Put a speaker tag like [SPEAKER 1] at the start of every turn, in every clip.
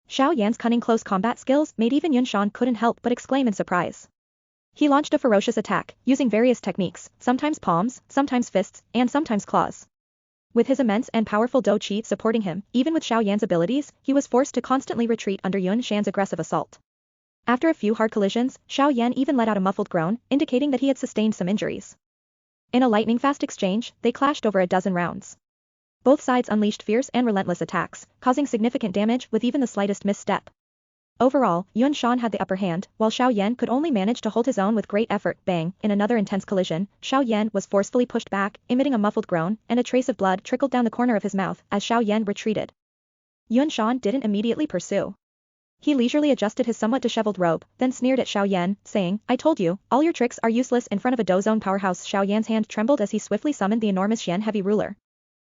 [SPEAKER 1] Xiao Yan's cunning close combat skills made even Yun Shan couldn't help but exclaim in surprise. He launched a ferocious attack, using various techniques, sometimes palms, sometimes fists, and sometimes claws. With his immense and powerful Do Chi supporting him, even with Xiao Yan's abilities, he was forced to constantly retreat under Yun Shan's aggressive assault. After a few hard collisions, Xiao Yan even let out a muffled groan, indicating that he had sustained some injuries. In a lightning-fast exchange, they clashed over a dozen rounds. Both sides unleashed fierce and relentless attacks, causing significant damage with even the slightest misstep. Overall, Yun Shan had the upper hand, while Xiao Yan could only manage to hold his own with great effort. Bang! In another intense collision, Xiao Yan was forcefully pushed back, emitting a muffled groan, and a trace of blood trickled down the corner of his mouth as Xiao Yan retreated. Yun Shan didn't immediately pursue. He leisurely adjusted his somewhat disheveled robe, then sneered at Xiao Yan, saying, "I told you, all your tricks are useless in front of a Do Zone powerhouse." Xiao Yan's hand trembled as he swiftly summoned the enormous Xian heavy ruler.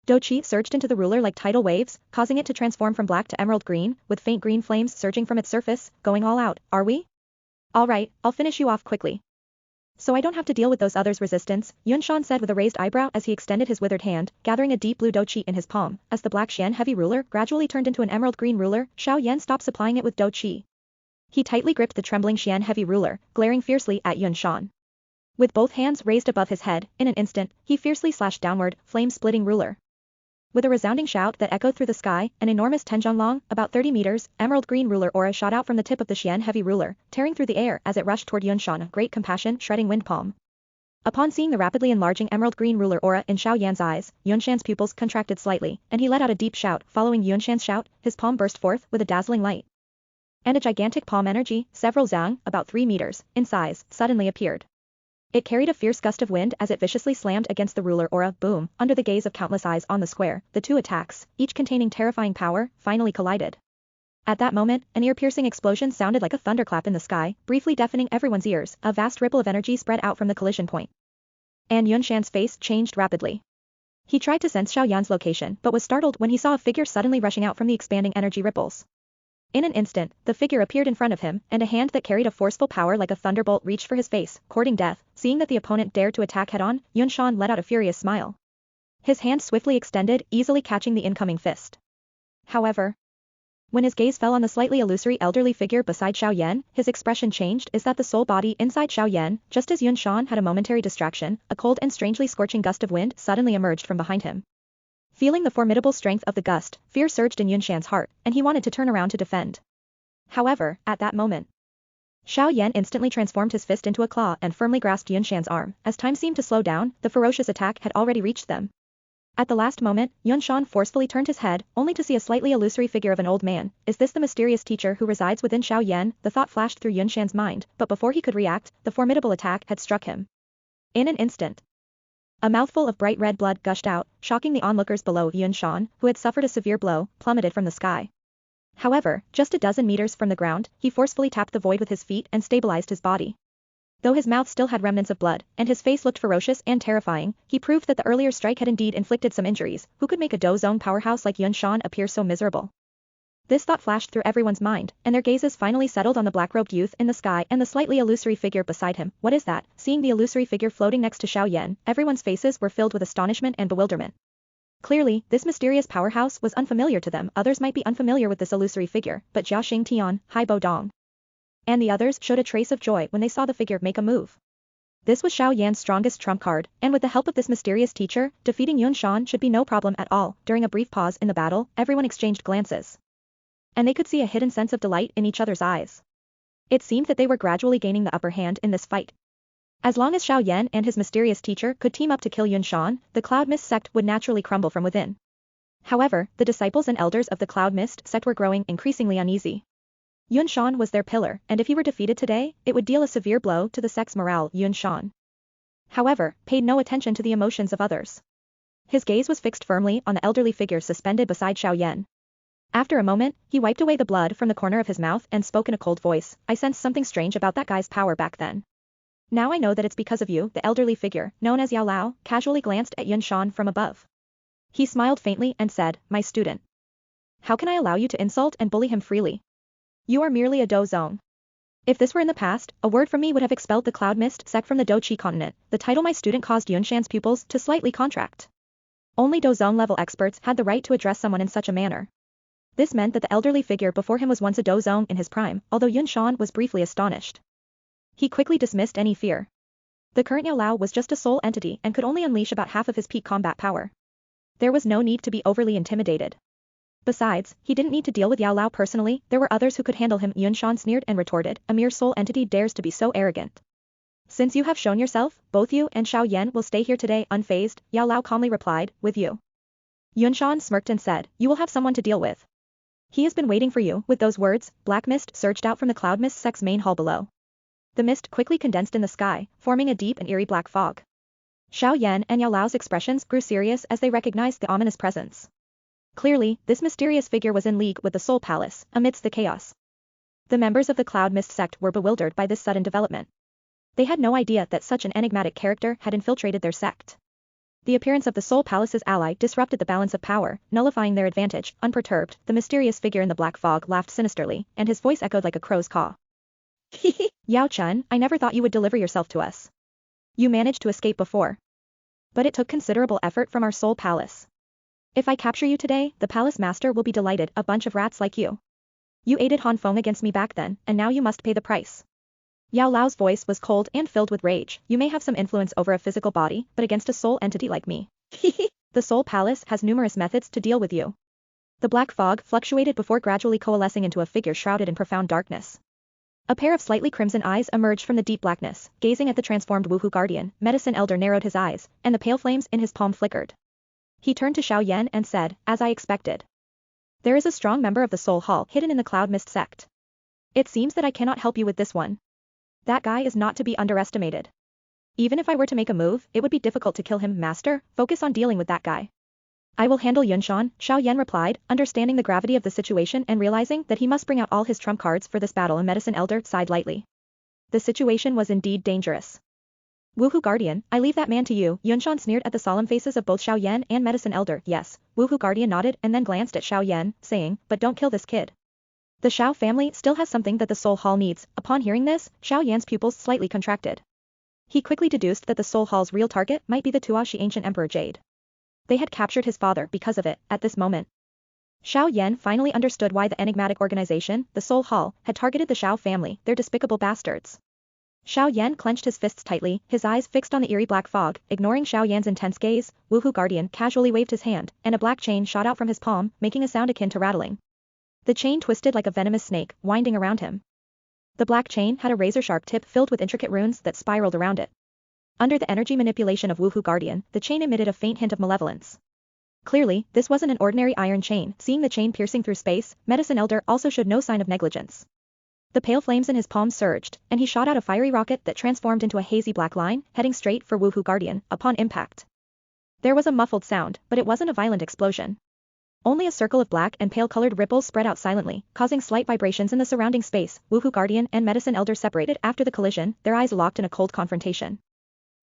[SPEAKER 1] Do Chi surged into the ruler like tidal waves, causing it to transform from black to emerald green, with faint green flames surging from its surface, going all out. "Are we? Alright, I'll finish you off quickly. So I don't have to deal with those others' resistance," Yun Shan said with a raised eyebrow as he extended his withered hand, gathering a deep blue Do Chi in his palm. As the black Xian heavy ruler gradually turned into an emerald green ruler, Xiao Yan stopped supplying it with Do Chi. He tightly gripped the trembling Xian heavy ruler, glaring fiercely at Yun Shan. With both hands raised above his head, in an instant, he fiercely slashed downward, flame-splitting ruler. With a resounding shout that echoed through the sky, an enormous 10 zhang long, about 30 meters, emerald green ruler aura shot out from the tip of the Xian heavy ruler, tearing through the air as it rushed toward Yun Shan, great compassion shredding wind palm. Upon seeing the rapidly enlarging emerald green ruler aura in Xiao Yan's eyes, Yun Shan's pupils contracted slightly, and he let out a deep shout. Following Yun Shan's shout, his palm burst forth with a dazzling light. And a gigantic palm energy, several zhang, about 3 meters, in size, suddenly appeared. It carried a fierce gust of wind as it viciously slammed against the ruler aura. Boom! Under the gaze of countless eyes on the square, the two attacks, each containing terrifying power, finally collided. At that moment, an ear-piercing explosion sounded like a thunderclap in the sky, briefly deafening everyone's ears. A vast ripple of energy spread out from the collision point. And Yun Shan's face changed rapidly. He tried to sense Xiao Yan's location but was startled when he saw a figure suddenly rushing out from the expanding energy ripples. In an instant, the figure appeared in front of him, and a hand that carried a forceful power like a thunderbolt reached for his face, courting death. Seeing that the opponent dared to attack head-on, Yun Shan let out a furious smile. His hand swiftly extended, easily catching the incoming fist. However, when his gaze fell on the slightly illusory elderly figure beside Xiao Yan, his expression changed. Is that the soul body inside Xiao Yan? Just as Yun Shan had a momentary distraction, a cold and strangely scorching gust of wind suddenly emerged from behind him. Feeling the formidable strength of the gust, fear surged in Yun Shan's heart, and he wanted to turn around to defend. However, at that moment, Xiao Yan instantly transformed his fist into a claw and firmly grasped Yun Shan's arm. As time seemed to slow down, the ferocious attack had already reached them. At the last moment, Yun Shan forcefully turned his head, only to see a slightly illusory figure of an old man. Is this the mysterious teacher who resides within Xiao Yan? The thought flashed through Yun Shan's mind, but before he could react, the formidable attack had struck him. In an instant, a mouthful of bright red blood gushed out, shocking the onlookers below. Yun Shan, who had suffered a severe blow, plummeted from the sky. However, just a dozen meters from the ground, he forcefully tapped the void with his feet and stabilized his body. Though his mouth still had remnants of blood, and his face looked ferocious and terrifying, he proved that the earlier strike had indeed inflicted some injuries. Who could make a Do Zone powerhouse like Yun Shan appear so miserable? This thought flashed through everyone's mind, and their gazes finally settled on the black-robed youth in the sky and the slightly illusory figure beside him. What is that? Seeing the illusory figure floating next to Xiao Yan, everyone's faces were filled with astonishment and bewilderment. Clearly, this mysterious powerhouse was unfamiliar to them. Others might be unfamiliar with this illusory figure, but Jia Xing Tian, Hai Bo Dong, and the others showed a trace of joy when they saw the figure make a move. This was Xiao Yan's strongest trump card, and with the help of this mysterious teacher, defeating Yun Shan should be no problem at all. During a brief pause in the battle, everyone exchanged glances. And they could see a hidden sense of delight in each other's eyes. It seemed that they were gradually gaining the upper hand in this fight. As long as Xiao Yan and his mysterious teacher could team up to kill Yun Shan, the Cloud Mist sect would naturally crumble from within. However, the disciples and elders of the Cloud Mist sect were growing increasingly uneasy. Yun Shan was their pillar, and if he were defeated today, it would deal a severe blow to the sect's morale. Yun Shan, however, paid no attention to the emotions of others. His gaze was fixed firmly on the elderly figure suspended beside Xiao Yan. After a moment, he wiped away the blood from the corner of his mouth and spoke in a cold voice. I sensed something strange about that guy's power back then. Now I know that it's because of you. The elderly figure, known as Yao Lao, casually glanced at Yun Shan from above. He smiled faintly and said, my student. How can I allow you to insult and bully him freely? You are merely a Do Zone. If this were in the past, a word from me would have expelled the Cloud Mist sect from the Do Chi continent. The title my student caused Yun Shan's pupils to slightly contract. Only Do Zone level experts had the right to address someone in such a manner. This meant that the elderly figure before him was once a dozong in his prime, although Yun Shan was briefly astonished. He quickly dismissed any fear. The current Yao Lao was just a soul entity and could only unleash about half of his peak combat power. There was no need to be overly intimidated. Besides, he didn't need to deal with Yao Lao personally, there were others who could handle him. Yun Shan sneered and retorted, a mere soul entity dares to be so arrogant. Since you have shown yourself, both you and Xiao Yan will stay here today unfazed, Yao Lao calmly replied, with you. Yun Shan smirked and said, you will have someone to deal with. He has been waiting for you. With those words, black mist surged out from the cloud mist sect's main hall below. The mist quickly condensed in the sky, forming a deep and eerie black fog. Xiao Yan and Yao Lao's expressions grew serious as they recognized the ominous presence. Clearly, this mysterious figure was in league with the Soul Palace, amidst the chaos. The members of the Cloud Mist sect were bewildered by this sudden development. They had no idea that such an enigmatic character had infiltrated their sect. The appearance of the Soul Palace's ally disrupted the balance of power, nullifying their advantage. Unperturbed, the mysterious figure in the black fog laughed sinisterly, and his voice echoed like a crow's caw. Yao Chun, I never thought you would deliver yourself to us. You managed to escape before. But it took considerable effort from our Soul Palace. If I capture you today, the Palace Master will be delighted, a bunch of rats like you. You aided Han Feng against me back then, and now you must pay the price. Yao Lao's voice was cold and filled with rage. You may have some influence over a physical body, but against a soul entity like me. The Soul Palace has numerous methods to deal with you. The black fog fluctuated before gradually coalescing into a figure shrouded in profound darkness. A pair of slightly crimson eyes emerged from the deep blackness, gazing at the transformed Wuhu Guardian. Medicine Elder narrowed his eyes, and the pale flames in his palm flickered. He turned to Xiao Yan and said, as I expected. There is a strong member of the Soul Hall hidden in the Cloud Mist sect. It seems that I cannot help you with this one. That guy is not to be underestimated. Even if I were to make a move, it would be difficult to kill him. Master, focus on dealing with that guy. I will handle Yun Shan, Xiao Yan replied, understanding the gravity of the situation and realizing that he must bring out all his trump cards for this battle. A Medicine Elder sighed lightly. The situation was indeed dangerous. Wuhu Guardian, I leave that man to you. Yun Shan sneered at the solemn faces of both Xiao Yan and Medicine Elder. Yes, Wuhu Guardian nodded and then glanced at Xiao Yan, saying, but don't kill this kid. The Xiao family still has something that the Soul Hall needs. Upon hearing this, Xiao Yan's pupils slightly contracted. He quickly deduced that the Soul Hall's real target might be the Tuashi ancient Emperor Jade. They had captured his father because of it, at this moment. Xiao Yan finally understood why the enigmatic organization, the Soul Hall, had targeted the Xiao family, their despicable bastards. Xiao Yan clenched his fists tightly, his eyes fixed on the eerie black fog. Ignoring Xiao Yan's intense gaze, Wuhu Guardian casually waved his hand, and a black chain shot out from his palm, making a sound akin to rattling. The chain twisted like a venomous snake, winding around him. The black chain had a razor-sharp tip filled with intricate runes that spiraled around it. Under the energy manipulation of Wuhu Guardian, the chain emitted a faint hint of malevolence. Clearly, this wasn't an ordinary iron chain. Seeing the chain piercing through space, Medicine Elder also showed no sign of negligence. The pale flames in his palm surged, and he shot out a fiery rocket that transformed into a hazy black line, heading straight for Wuhu Guardian. Upon impact, there was a muffled sound, but it wasn't a violent explosion. Only a circle of black and pale-colored ripples spread out silently, causing slight vibrations in the surrounding space. Wuhu Guardian and Medicine Elder separated after the collision, their eyes locked in a cold confrontation.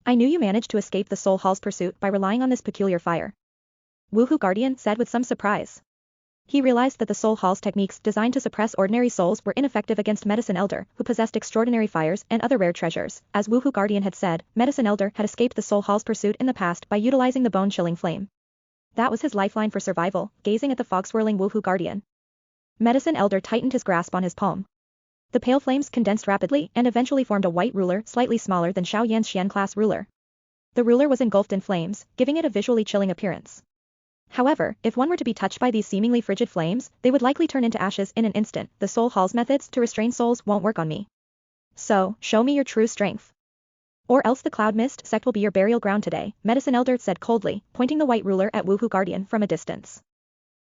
[SPEAKER 1] I knew you managed to escape the Soul Hall's pursuit by relying on this peculiar fire. Wuhu Guardian said with some surprise. He realized that the Soul Hall's techniques designed to suppress ordinary souls were ineffective against Medicine Elder, who possessed extraordinary fires and other rare treasures. As Wuhu Guardian had said, Medicine Elder had escaped the Soul Hall's pursuit in the past by utilizing the bone-chilling flame. That was his lifeline for survival. Gazing at the fog-swirling Wuhu Guardian, Medicine Elder tightened his grasp on his palm. The pale flames condensed rapidly and eventually formed a white ruler slightly smaller than Xiao Yan's Xian-class ruler. The ruler was engulfed in flames, giving it a visually chilling appearance. However, if one were to be touched by these seemingly frigid flames, they would likely turn into ashes in an instant. The Soul Hall's methods to restrain souls won't work on me. So, show me your true strength. Or else the Cloud Mist sect will be your burial ground today, Medicine Elder said coldly, pointing the white ruler at Wuhu Guardian from a distance.